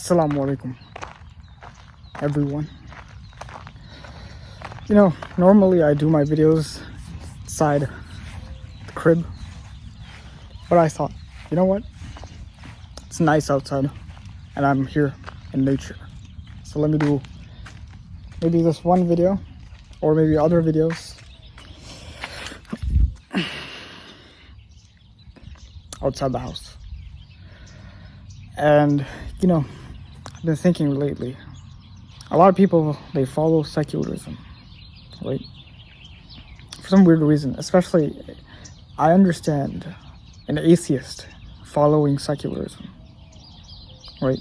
Assalamu alaikum, everyone. Normally I do my videos inside the crib, but I thought, you know what? It's nice outside, and I'm here in nature. So let me do maybe this one video, or maybe other videos outside the house. And I've been thinking lately, a lot of people, they follow secularism, right? For some weird reason. Especially, I understand an atheist following secularism, right?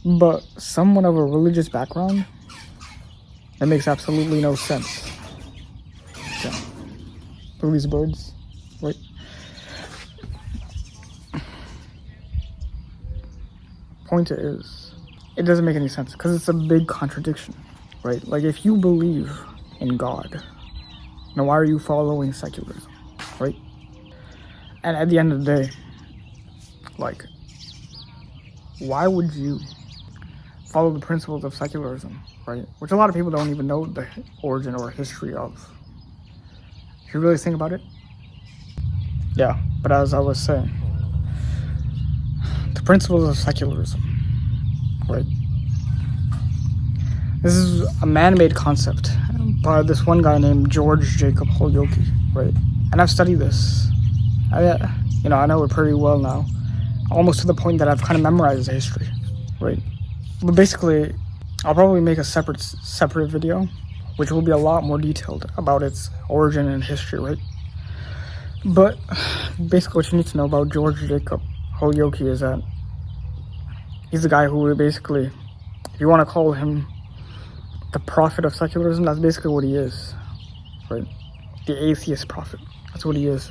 But someone of a religious background, that makes absolutely no sense. Yeah. Look at these birds, right? Point is, it doesn't make any sense because it's a big contradiction, right? Like, if you believe in God, now why are you following secularism, right? And at the end of the day, like, why would you follow the principles of secularism, right? Which a lot of people don't even know the origin or history of. If you really think about it. Yeah, but as I was saying, the principles of secularism, right? This is a man-made concept by this one guy named George Jacob Holyoke, right? And I've studied this. I know it pretty well now, almost to the point that I've kind of memorized the history, right? But basically, I'll probably make a separate video, which will be a lot more detailed about its origin and history, right? But basically, what you need to know about George Jacob Holyoke is that he's the guy who basically, if you want to call him the prophet of secularism, that's basically what he is, right? The atheist prophet. That's what he is.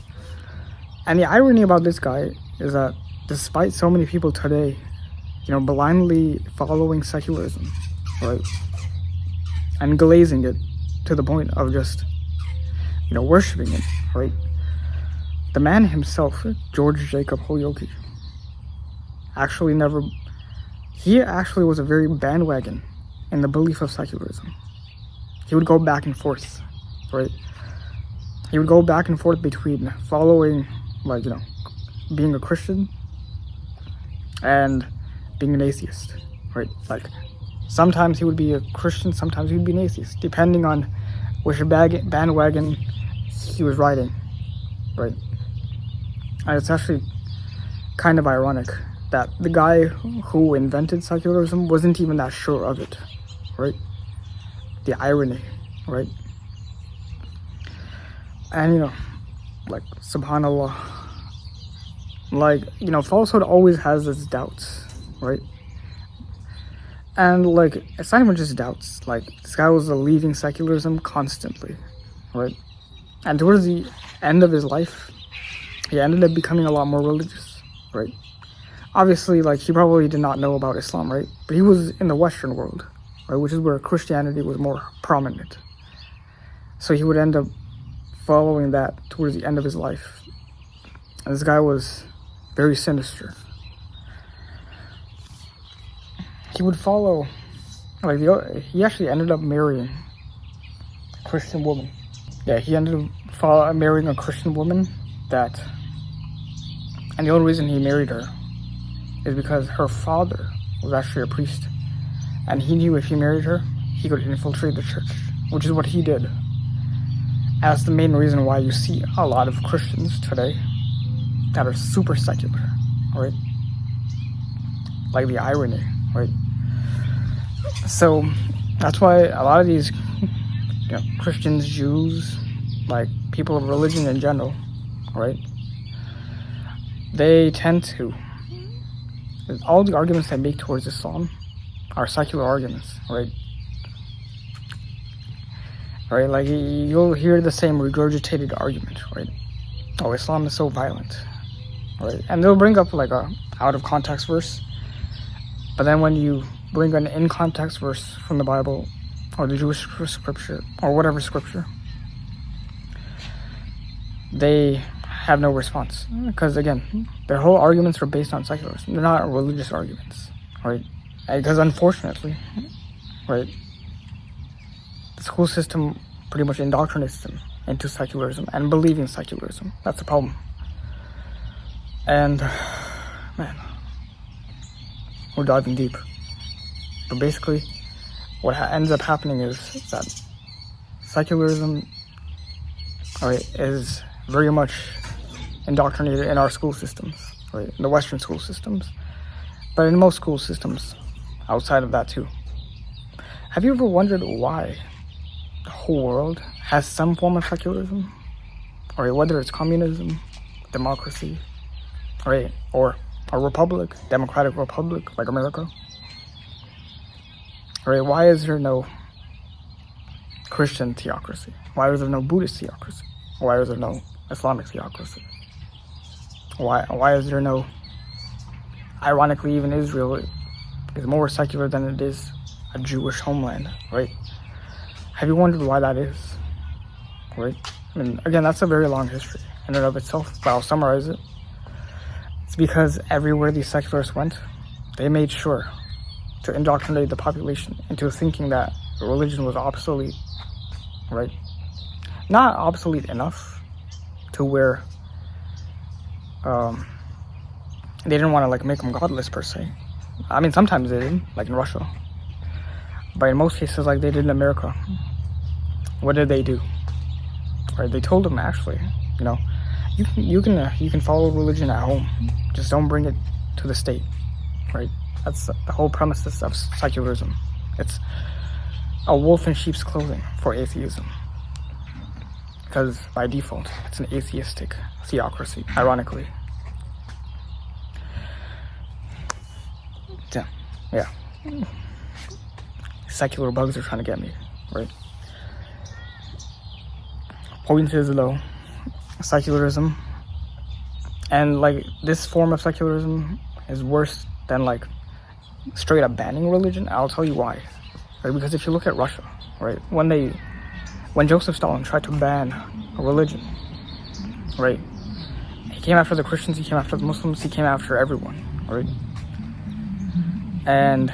And the irony about this guy is that despite so many people today, blindly following secularism, right? And glazing it to the point of just, worshiping it, right? The man himself, George Jacob Holyoke, he actually was a very bandwagon in the belief of secularism. He would go back and forth, right? He would go back and forth between following, being a Christian and being an atheist, right? Like, sometimes he would be a Christian, sometimes he would be an atheist, depending on which bandwagon he was riding, right? And it's actually kind of ironic that the guy who invented secularism wasn't even that sure of it, right? The irony, right? And subhanallah, falsehood always has its doubts, right? And it's not even just doubts. This guy was leaving secularism constantly, right? And towards the end of his life, he ended up becoming a lot more religious, right? Obviously, he probably did not know about Islam, right? But he was in the Western world, right? Which is where Christianity was more prominent. So he would end up following that towards the end of his life. And this guy was very sinister. He would follow, he actually ended up marrying a Christian woman. Yeah, he ended up marrying a Christian woman and the only reason he married her is because her father was actually a priest. And he knew if he married her, he could infiltrate the church, which is what he did. And that's the main reason why you see a lot of Christians today that are super secular, right? Like, the irony, right? So that's why a lot of these Christians, Jews, people of religion in general, right? They tend to, all the arguments they make towards Islam are secular arguments, right? Right, you'll hear the same regurgitated argument, right? Oh, Islam is so violent, right? And they'll bring up a out of context verse, but then when you bring an in context verse from the Bible or the Jewish scripture or whatever scripture, they have no response. Because again, their whole arguments are based on secularism. They're not religious arguments, right? Because unfortunately, right, the school system pretty much indoctrinates them into secularism and believing secularism. That's the problem. And, man, we're diving deep. But basically, what ends up happening is that secularism, right, is very much indoctrinated in our school systems, right, in the Western school systems, but in most school systems outside of that too. Have you ever wondered why the whole world has some form of secularism, or whether it's communism, democracy, right, or a republic, democratic republic like America? Right? Why is there no Christian theocracy? Why is there no Buddhist theocracy? Why is there no Islamic theocracy? Why is there no... Ironically, even Israel is more secular than it is a Jewish homeland, right? Have you wondered why that is? Right? I mean, again, that's a very long history in and of itself, but I'll summarize it. It's because everywhere these secularists went, they made sure to indoctrinate the population into thinking that religion was obsolete, right? Not obsolete enough to where they didn't want to like make them godless per se. I mean, sometimes they did, like in Russia, but in most cases, like they did in America, what did they do? Right? They told them, actually, you know, you can follow religion at home, just don't bring it to the state, right? That's the whole premise of secularism. It's a wolf in sheep's clothing for atheism, because by default, it's an atheistic theocracy, ironically. Yeah. Secular bugs are trying to get me, right? Point is, though, secularism, and like this form of secularism is worse than like straight up banning religion. I'll tell you why. Right? Because if you look at Russia, right, when Joseph Stalin tried to ban religion, right, he came after the Christians, he came after the Muslims, he came after everyone, right? And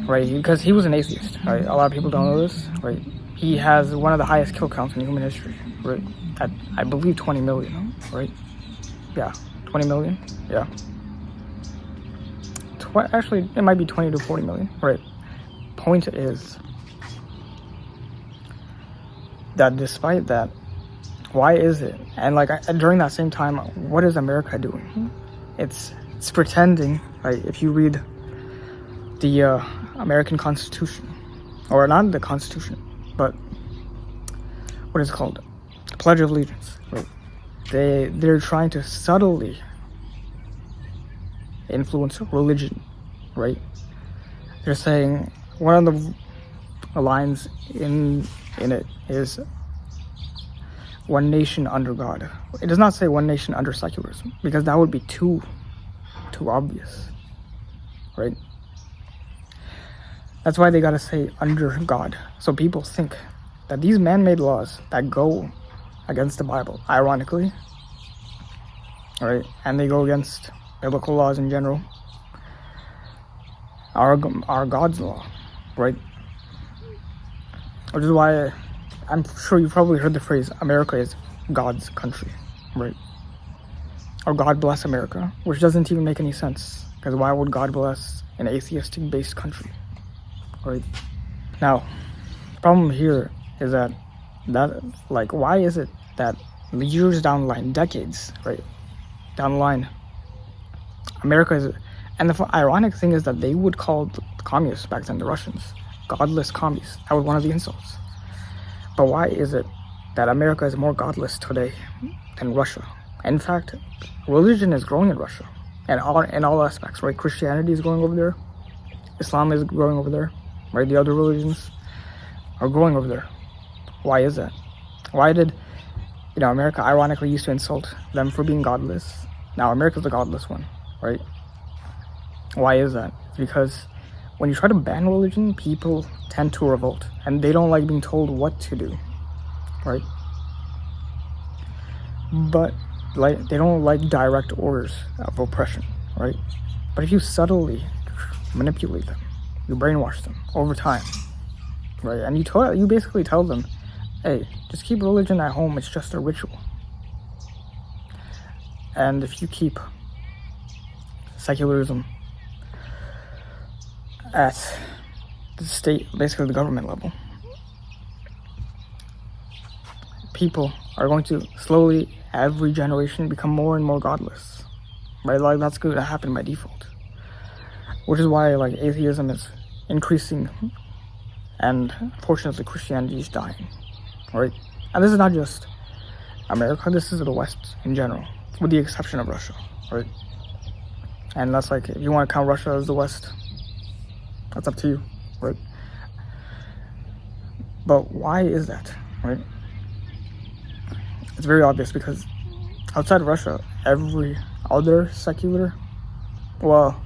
right, because he was an atheist, right? A lot of people don't know this, right? He has one of the highest kill counts in human history, right? At, I believe 20 million, right? Yeah, 20 million, yeah. Actually, it might be 20 to 40 million, right? Point is that despite that, why is it? And like during that same time, what is America doing? It's pretending, right? If you read the American Constitution, or not the Constitution, but what is it called? The Pledge of Allegiance, right? They're trying to subtly influence religion, right? They're saying one of the lines in it is one nation under God. It does not say one nation under secularism, because that would be too obvious, right? That's why they gotta say under God, so people think that these man-made laws that go against the Bible, ironically, right, and they go against biblical laws in general, are God's law, right? Which is why I'm sure you've probably heard the phrase, America is God's country, right? Or God bless America, which doesn't even make any sense, because why would God bless an atheistic-based country, right? Now, the problem here is that like, why is it that years down the line, decades, right, down the line, America is, and the ironic thing is that they would call the communists back then, the Russians, godless commies. That was one of the insults. But why is it that America is more godless today than Russia? In fact, religion is growing in Russia, and in all aspects, right? Christianity is growing over there, Islam is growing over there, right? The other religions are growing over there. Why is that? Why did, America ironically used to insult them for being godless? Now America's the godless one, right? Why is that? It's because when you try to ban religion, people tend to revolt, and they don't like being told what to do, right? But like direct orders of oppression, right? But if you subtly manipulate them, you brainwash them over time, right? And you basically tell them, hey, just keep religion at home, it's just a ritual. And if you keep secularism at the state, basically the government level, people are going to slowly, every generation, become more and more godless, right? Like, that's going to happen by default, which is why, like, atheism is increasing and unfortunately Christianity is dying, right? And this is not just America, this is the West in general, with the exception of Russia, right? And that's like, if you want to count Russia as the West, that's up to you, right? But why is that, right? It's very obvious, because outside of Russia, every other secular, well,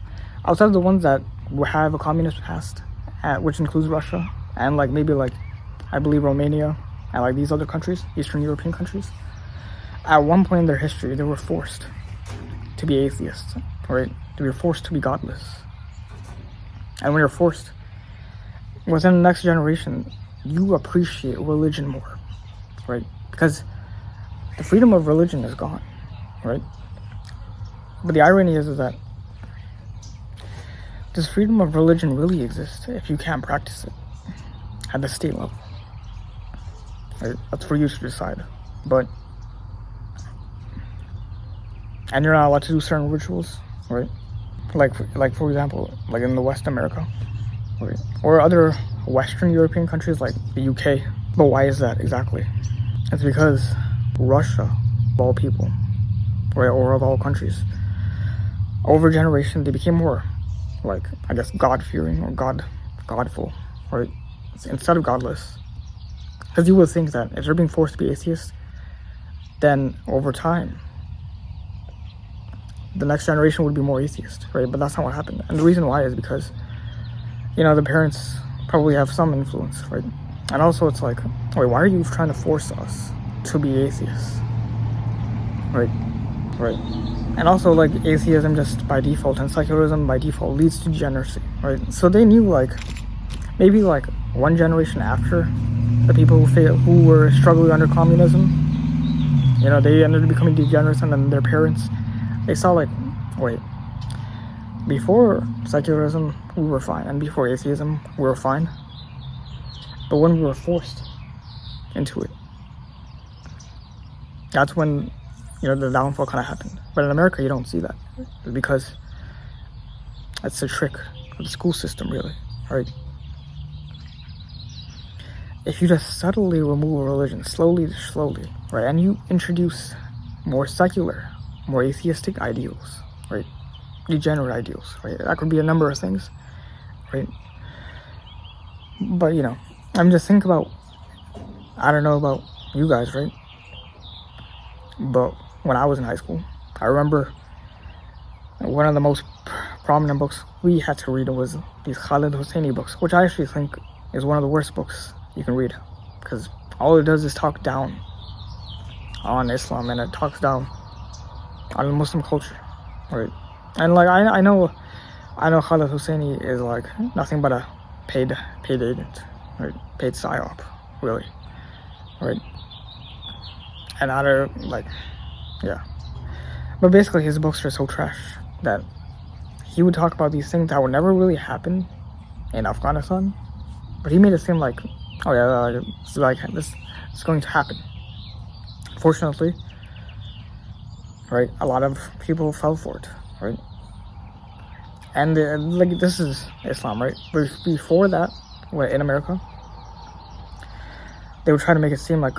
outside of the ones that have a communist past, which includes Russia, and like maybe like, I believe Romania, and like these other countries, Eastern European countries, at one point in their history, they were forced to be atheists, right? They were forced to be godless. And when you're forced, within the next generation, you appreciate religion more, right? Because the freedom of religion is gone, right? But the irony is that does freedom of religion really exist if you can't practice it at the state level? Right? That's for you to decide. But, and you're not allowed to do certain rituals, right? Like for example, like in the West America, right? Or other Western European countries like the UK. But why is that exactly? It's because Russia, of all people, right, or of all countries, over generation they became more, like, I guess, God-fearing or godful, right? Instead of godless. Because you would think that if they're being forced to be atheists, then over time, the next generation would be more atheist, right? But that's not what happened. And the reason why is because, the parents probably have some influence, right? And also it's like, wait, why are you trying to force us to be atheists? Right? And also, like, atheism just by default and secularism by default leads to degeneracy, right? So they knew, like, maybe like one generation after the people who were struggling under communism, they ended up becoming degenerates, and then their parents, they saw, like, wait, before secularism we were fine, and before atheism we were fine, but when we were forced into it, that's when the downfall kind of happened. But in America you don't see that, because that's the trick of the school system, really, right? If you just subtly remove religion, slowly, right, and you introduce more secular, more atheistic ideals, right, degenerate ideals, right, that could be a number of things, right? But I'm just thinking about, I don't know about you guys, right, but when I was in high school, I remember one of the most prominent books we had to read was these Khaled Hosseini books, which I actually think is one of the worst books you can read, because all it does is talk down on Islam, and it talks down on Muslim culture, right? And like I know Khaled Hosseini is like nothing but a paid agent, right? Paid psyop, really, right? And other, like, yeah. But basically his books are so trash that he would talk about these things that would never really happen in Afghanistan, but he made it seem like, oh yeah, this is going to happen. Fortunately, right, a lot of people fell for it, right? And like, this is Islam, right? But before that, in America, they would try to make it seem like,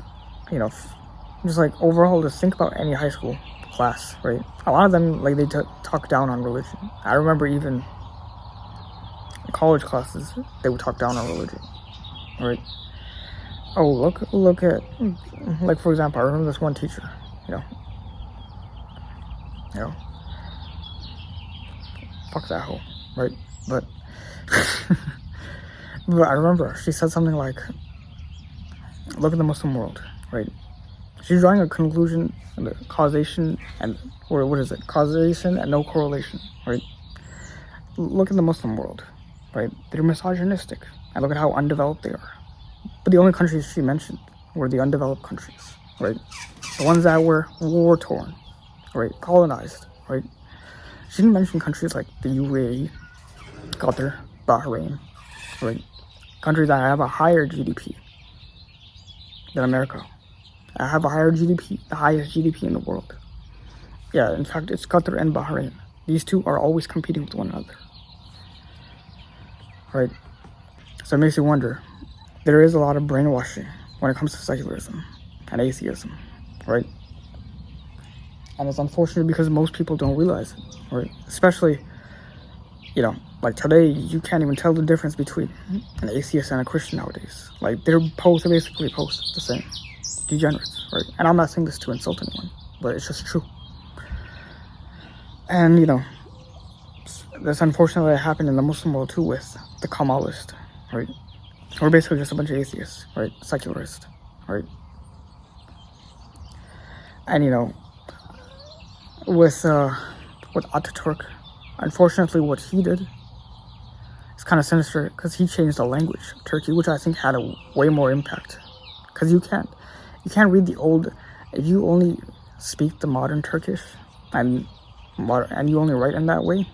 just like overall, just think about any high school class, right? A lot of them, like, they talk down on religion. I remember even in college classes, they would talk down on religion, right? Oh, look at, like, for example, I remember this one teacher, fuck that hoe, right? But but I remember she said something like, look at the Muslim world, right? She's drawing a conclusion, causation, and or what is it? Causation and no correlation, right? Look at the Muslim world, right? They're misogynistic, and look at how undeveloped they are. But the only countries she mentioned were the undeveloped countries, right? The ones that were war-torn, right? Colonized, right? She didn't mention countries like the UAE, Qatar, Bahrain, right? Countries that have a higher GDP than America. That have a higher GDP, the highest GDP in the world. Yeah, in fact, it's Qatar and Bahrain. These two are always competing with one another, right? So it makes you wonder. There is a lot of brainwashing when it comes to secularism and atheism, right? And it's unfortunate because most people don't realize it, right? Especially, like today, you can't even tell the difference between an atheist and a Christian nowadays. Like, they're basically the same. Degenerates, right? And I'm not saying this to insult anyone, but it's just true. And, this unfortunately happened in the Muslim world too with the Kamalist, right? We're basically just a bunch of atheists, right? Secularists, right? And, with Ataturk, unfortunately what he did is kind of sinister because he changed the language of Turkey, which I think had a way more impact. Because you can't read the old, if you only speak the modern Turkish and you only write in that way,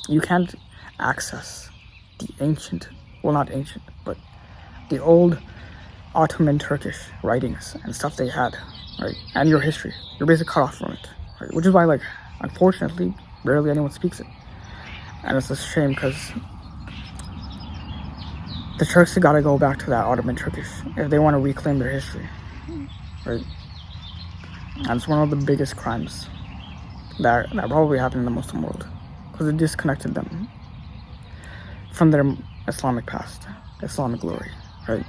you can't access the ancient, well, not ancient, but the old Ottoman Turkish writings and stuff they had, right? And your history. You're basically cut off from it, right? Which is why, like, unfortunately, rarely anyone speaks it. And it's a shame because the Turks have got to go back to that Ottoman Turkish if they want to reclaim their history, right? And it's one of the biggest crimes that probably happened in the Muslim world because it disconnected them from their Islamic past, Islamic glory, right?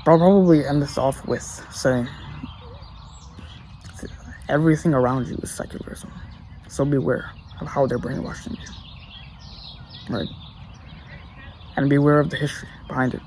But I'll probably end this off with saying everything around you is secularism. So beware of how they're brainwashing you, right? And beware of the history behind it.